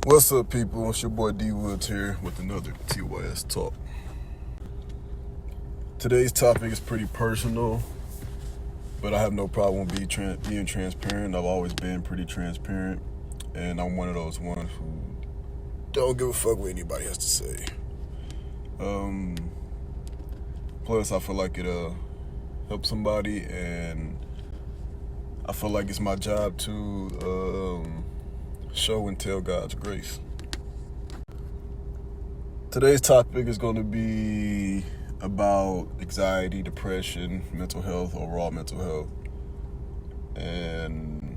What's up, people? It's your boy D Woods here with another TYS Talk. Today's topic is pretty personal, but I have no problem being transparent. I've always been pretty transparent, and I'm one of those ones who don't give a fuck what anybody has to say. Plus, I feel like it'll help somebody, and I feel like it's my job to show and tell God's grace. Today's topic is going to be about anxiety, depression, mental health, overall mental health, and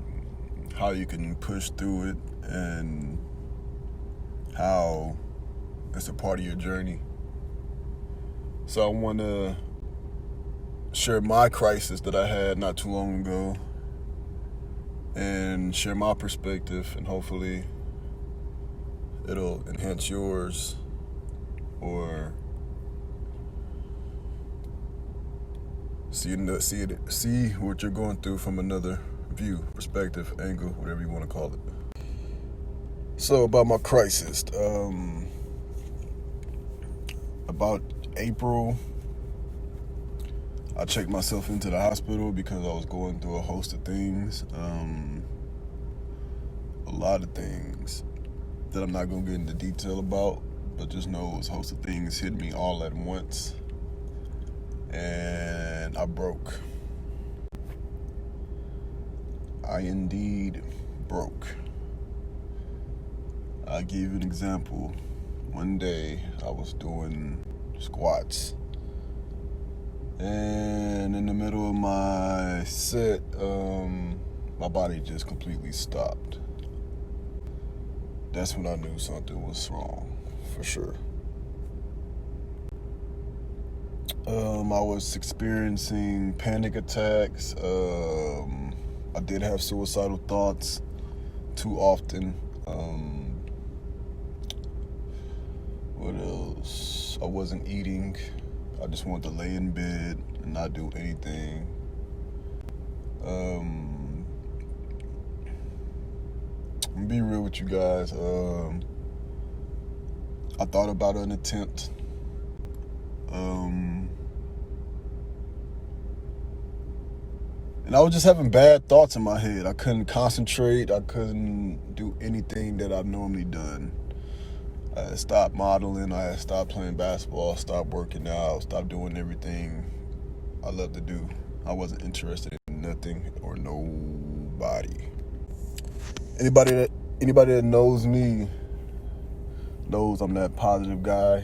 how you can push through it and how it's a part of your journey. So I want to share my crisis that I had not too long ago and share my perspective, and hopefully it'll enhance yours or see what you're going through from another view, perspective, angle, whatever you want to call it. So about my crisis, about April, I checked myself into the hospital because I was going through a host of things, a lot of things that I'm not going to get into detail about, but just know it was a host of things hitting me all at once, and I broke. I indeed broke. I'll give you an example. One day I was doing squats, and in the middle of my set, my body just completely stopped. That's when I knew something was wrong, for sure. I was experiencing panic attacks. I did have suicidal thoughts too often. What else? I wasn't eating. I just wanted to lay in bed and not do anything. I'm gonna be real with you guys. I thought about an attempt. And I was just having bad thoughts in my head. I couldn't concentrate. I couldn't do anything that I've normally done. I had stopped modeling. I had stopped playing basketball. Stopped working out. Stopped doing everything I love to do. I wasn't interested in nothing or nobody. Anybody that knows me knows I'm that positive guy.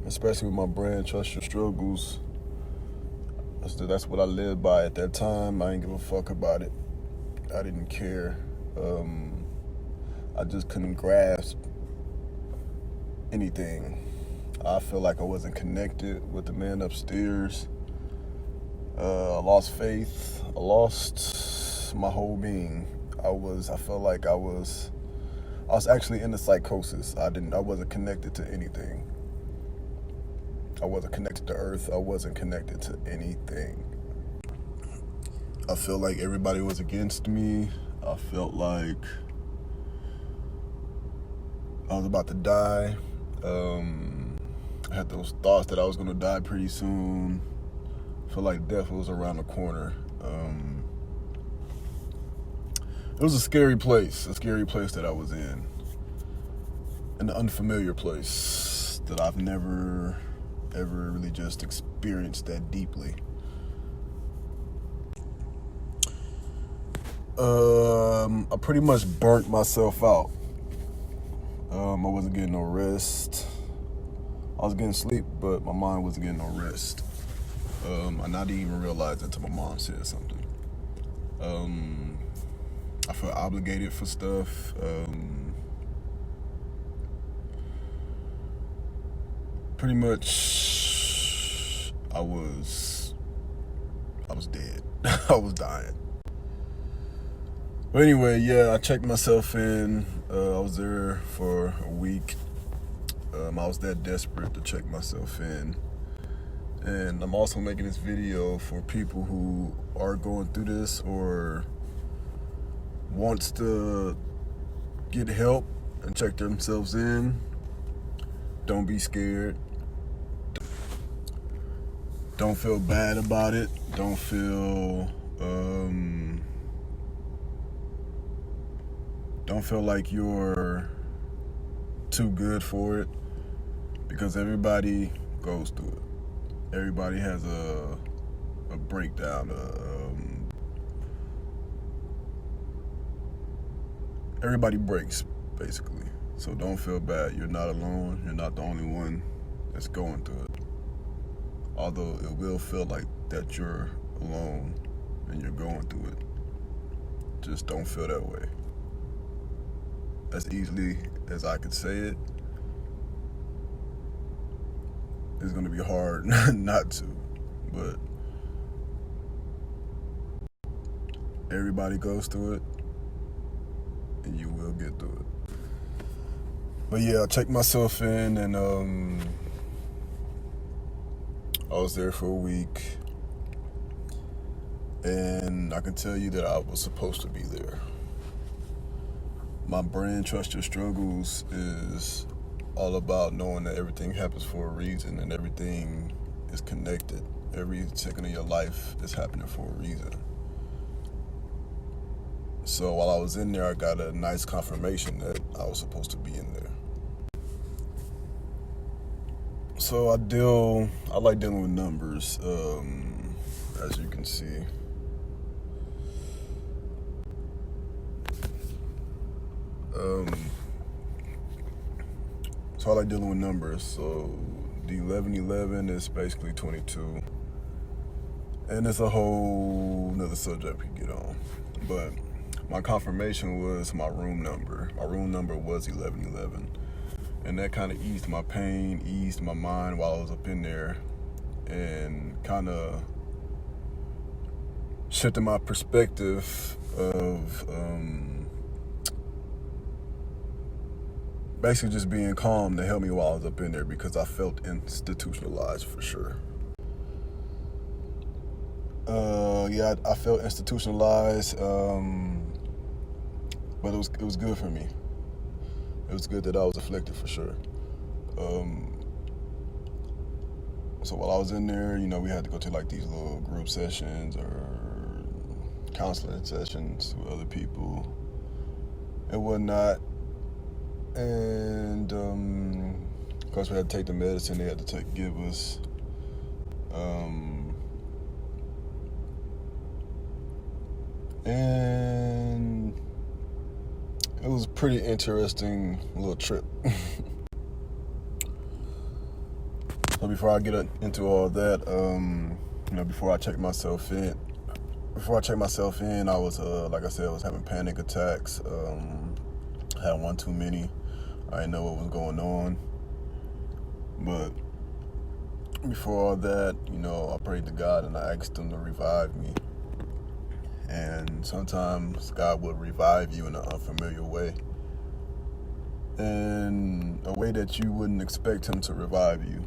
Especially with my brand, Trust Your Struggles. That's what I lived by at that time. I didn't give a fuck about it. I didn't care. I just couldn't grasp anything. I feel like I wasn't connected with the man upstairs. I lost faith. I lost my whole being. I felt like I was actually in a psychosis. I wasn't connected to anything. I wasn't connected to earth. I wasn't connected to anything. I felt like everybody was against me. I felt like I was about to die. I had those thoughts that I was going to die pretty soon. I felt like death was around the corner. It was a scary place that I was in. An unfamiliar place that I've never ever really just experienced that deeply. I pretty much burnt myself out. I wasn't getting no rest. I was getting sleep, but my mind wasn't getting no rest. I not even realized until my mom said something. I felt obligated for stuff. Pretty much, I was dead. I was dying. But anyway, yeah, I checked myself in. I was there for a week. I was that desperate to check myself in. And I'm also making this video for people who are going through this or wants to get help and check themselves in. Don't be scared. Don't feel bad about it. Don't feel like you're too good for it, because everybody goes through it. Everybody has a breakdown. Everybody breaks, basically. So don't feel bad. You're not alone. You're not the only one that's going through it. Although it will feel like that you're alone and you're going through it. Just don't feel that way. As easily as I could say it, it's going to be hard not to. But everybody goes through it, and you will get through it. But yeah, I checked myself in, and I was there for a week, and I can tell you that I was supposed to be there. My brand, Trust Your Struggles, is all about knowing that everything happens for a reason and everything is connected. Every second of your life is happening for a reason. So while I was in there, I got a nice confirmation that I was supposed to be in there. So I like dealing with numbers, as you can see. So I like dealing with numbers. So the 1111 is basically 22. And it's a whole nother subject we can get on. But my confirmation was my room number. My room number was 1111. And that kind of eased my pain, eased my mind while I was up in there, and kind of shifted my perspective of basically just being calm to help me while I was up in there, because I felt institutionalized for sure. Yeah, I felt institutionalized, but it was good for me. It was good that I was afflicted for sure. So while I was in there, we had to go to like these little group sessions or counseling sessions with other people and whatnot. And of course, we had to take the medicine they had to give us. And it was a pretty interesting little trip. So before I get into all that, before I checked myself in, I was, like I said, I was having panic attacks. I had one too many. I didn't know what was going on. But before all that, I prayed to God and I asked Him to revive me. And sometimes God will revive you in an unfamiliar way, in a way that you wouldn't expect Him to revive you.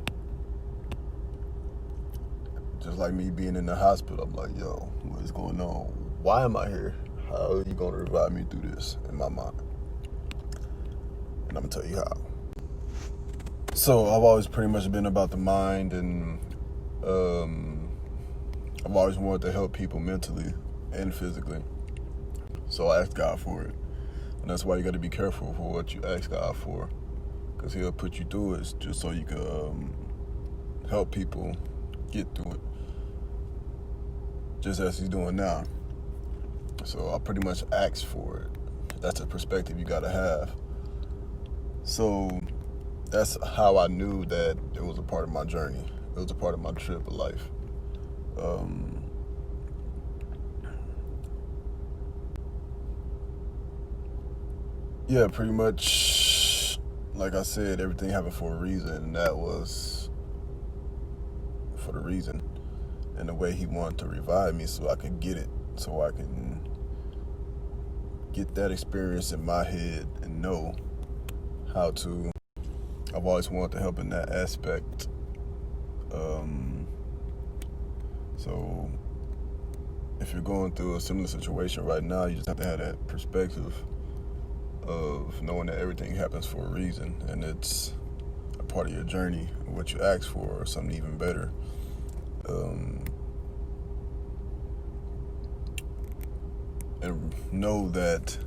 Just like me being in the hospital, I'm like, yo, what is going on? Why am I here? How are you going to revive me through this in my mind? And I'm going to tell you how. So I've always pretty much been about the mind, and I've always wanted to help people mentally and physically. So I asked God for it. And that's why you got to be careful for what you ask God for, because He'll put you through it just so you can help people get through it, just as He's doing now. So I pretty much asked for it. That's a perspective you got to have. So that's how I knew that it was a part of my journey. It was a part of my trip of life. Yeah, pretty much, like I said, everything happened for a reason, and that was for the reason and the way He wanted to revive me so I could get it, so I can get that experience in my head and know how to. I've always wanted to help in that aspect. So if you're going through a similar situation right now, you just have to have that perspective of knowing that everything happens for a reason, and it's a part of your journey, what you ask for, or something even better. And know that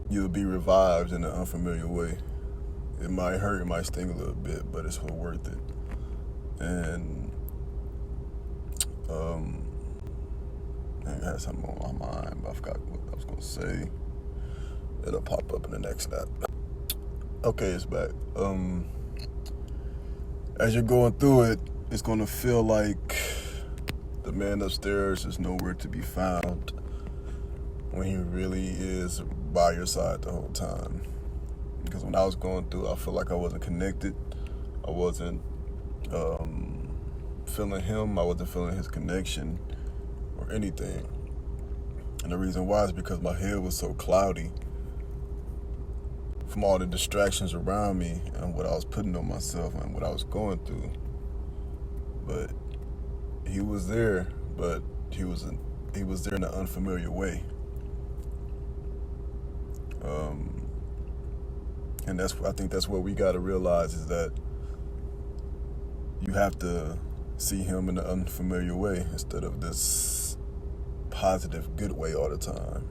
you'll be revived in an unfamiliar way. It might hurt, it might sting a little bit, but it's well worth it. And I had something on my mind, but I forgot what I was gonna say. It'll pop up in the next snap. Okay, it's back. As you're going through it, it's gonna feel like the man upstairs is nowhere to be found when he really is by your side the whole time. Because when I was going through, I felt like I wasn't connected. I wasn't feeling him. I wasn't feeling his connection or anything. And the reason why is because my head was so cloudy from all the distractions around me and what I was putting on myself and what I was going through. But he was there, but he was there in an unfamiliar way. And I think that's what we got to realize, is that you have to see him in an unfamiliar way instead of this positive, good way all the time,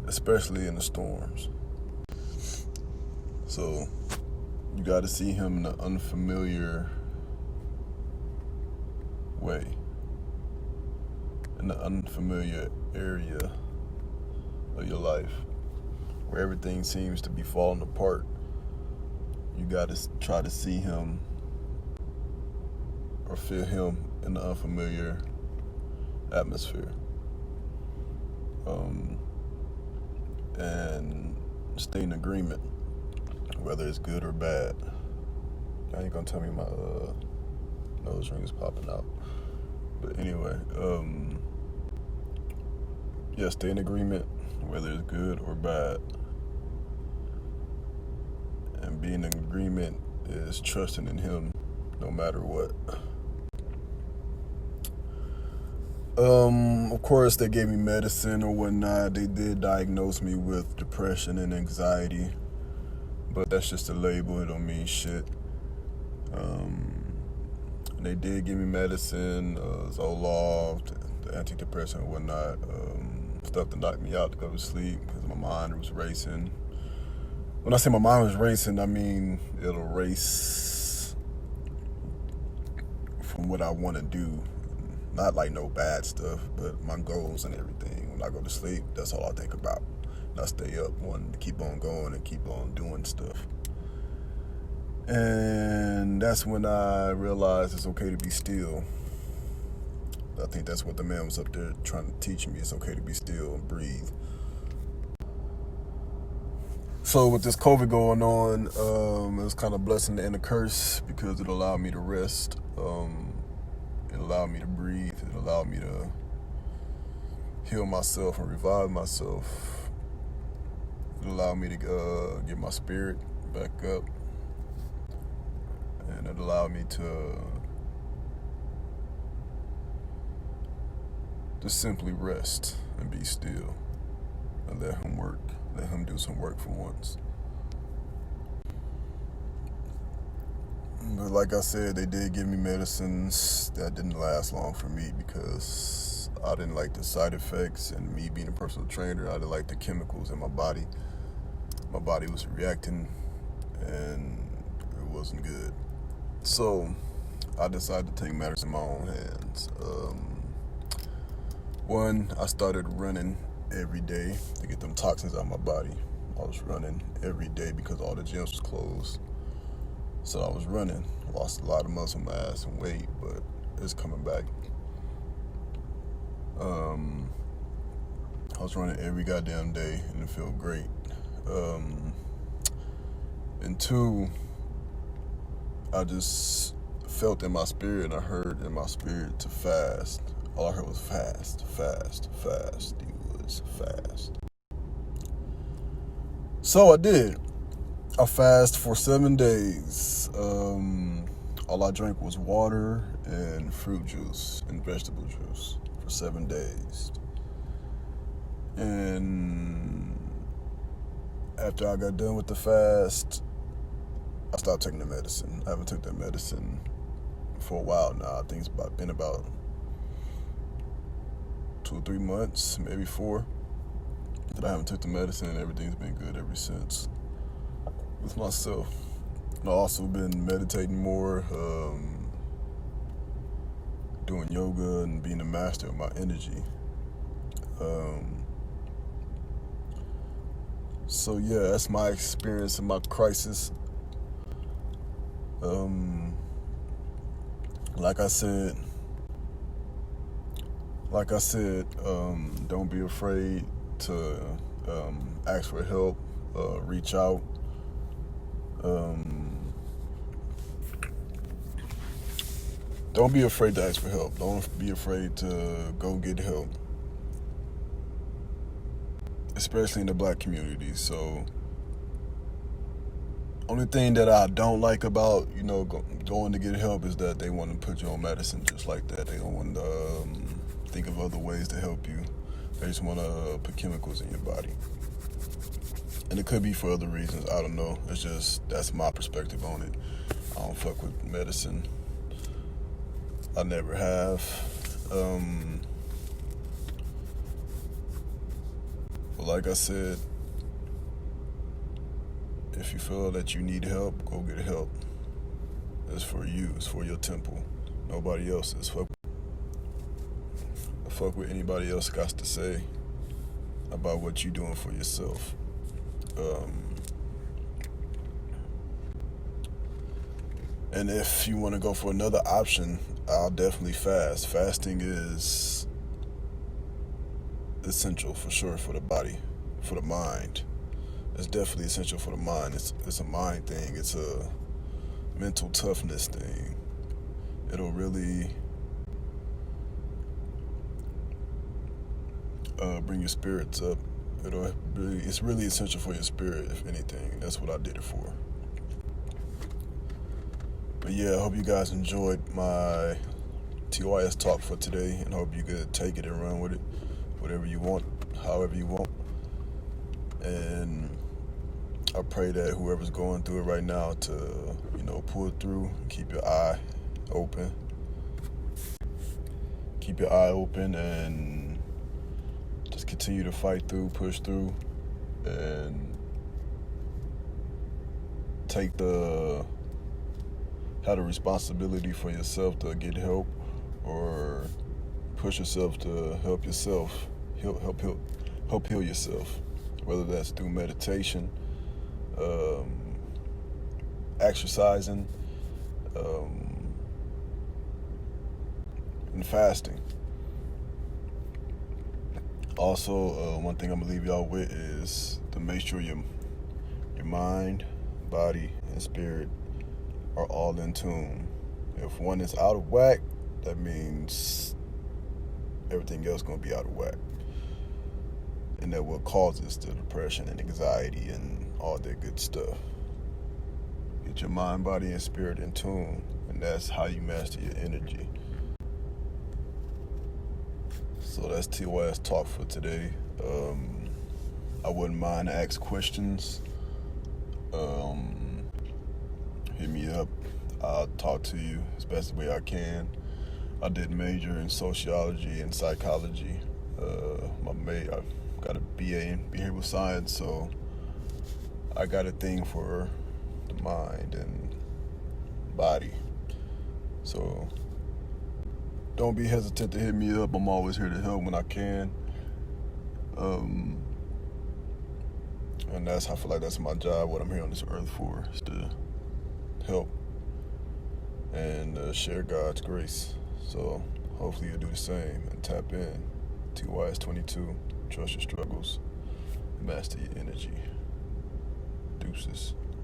especially in the storms. So you got to see him in an unfamiliar way, in the unfamiliar area of your life where everything seems to be falling apart. You got to try to see him or feel him in the unfamiliar atmosphere, and stay in agreement, whether it's good or bad. I ain't gonna tell me my nose ring is popping out, but anyway, yeah, stay in agreement, whether it's good or bad. And being in agreement is trusting in him no matter what. Of course, they gave me medicine or whatnot. They did diagnose me with depression and anxiety, but that's just a label. It don't mean shit. They did give me medicine, Zoloft, the antidepressant and whatnot, stuff to knock me out to go to sleep because my mind was racing. When I say my mind was racing, I mean it'll race from what I want to do. Not like no bad stuff, but my goals and everything. When I go to sleep, that's all I think about. And I stay up wanting to keep on going and keep on doing stuff. And that's when I realized it's okay to be still. I think that's what the man was up there trying to teach me. It's okay to be still and breathe. So with this COVID going on, it was kind of a blessing and a curse because it allowed me to rest. It allowed me to breathe. It allowed me to heal myself and revive myself. It allowed me to get my spirit back up. And it allowed me to just simply rest and be still and let him work. Let him do some work for once. But like I said, they did give me medicines that didn't last long for me because I didn't like the side effects, and me being a personal trainer, I didn't like the chemicals in my body. My body was reacting and it wasn't good. So I decided to take matters in my own hands. One, I started running every day to get them toxins out of my body. I was running every day because all the gyms was closed. So I was running, lost a lot of muscle mass and weight, but it's coming back. I was running every goddamn day and it felt great. And two, I just felt in my spirit, and I heard in my spirit to fast. All I heard was fast, fast, fast. He was fast. So I did. I fasted for 7 days. All I drank was water and fruit juice and vegetable juice for 7 days. And after I got done with the fast, I stopped taking the medicine. I haven't took that medicine for a while now. I think it's been about 2 or 3 months, maybe 4, that I haven't took the medicine, and everything's been good ever since with myself. I've also been meditating more, doing yoga and being a master of my energy. So yeah, that's my experience in my crisis. Like I said, don't be afraid to ask for help, reach out. Don't be afraid to ask for help. Don't be afraid to go get help, especially in the Black community. So, only thing that I don't like about going to get help is that they want to put you on medicine just like that. They don't want to think of other ways to help you. They just want to put chemicals in your body, and it could be for other reasons. I don't know. It's just that's my perspective on it. I don't fuck with medicine. I never have. But like I said, if you feel that you need help, go get help. It's for you. It's for your temple. Nobody else's. Fuck what anybody else got to say about what you doing for yourself. And if you want to go for another option, I'll definitely fast. Fasting is essential for sure for the body, for the mind. It's definitely essential for the mind. It's a mind thing. It's a mental toughness thing. It'll really bring your spirits up. It's really essential for your spirit, if anything. That's what I did it for. But yeah, I hope you guys enjoyed my TYS talk for today, and hope you could take it and run with it, whatever you want, however you want. And I pray that whoever's going through it right now to, pull through, keep your eye open. Keep your eye open and just continue to fight through, push through, and have the responsibility for yourself to get help, or push yourself to help yourself, help heal yourself, whether that's through meditation, exercising, and fasting. Also, one thing I'm gonna leave y'all with is to make sure your mind, body, and spirit are all in tune. If one is out of whack, that means everything else gonna be out of whack, and that what causes the depression and anxiety and all that good stuff. Get your mind, body, and spirit in tune, and that's how you master your energy. So that's TYS talk for today. I wouldn't mind to ask questions. Hit me up. I'll talk to you as best way I can. I did major in sociology and psychology. I got a BA in behavioral science, so I got a thing for the mind and body. So don't be hesitant to hit me up. I'm always here to help when I can. And I feel like that's my job, what I'm here on this earth for, is to help and share God's grace. So hopefully you'll do the same and tap in. TYS 22, trust your struggles, master your energy. Deuces.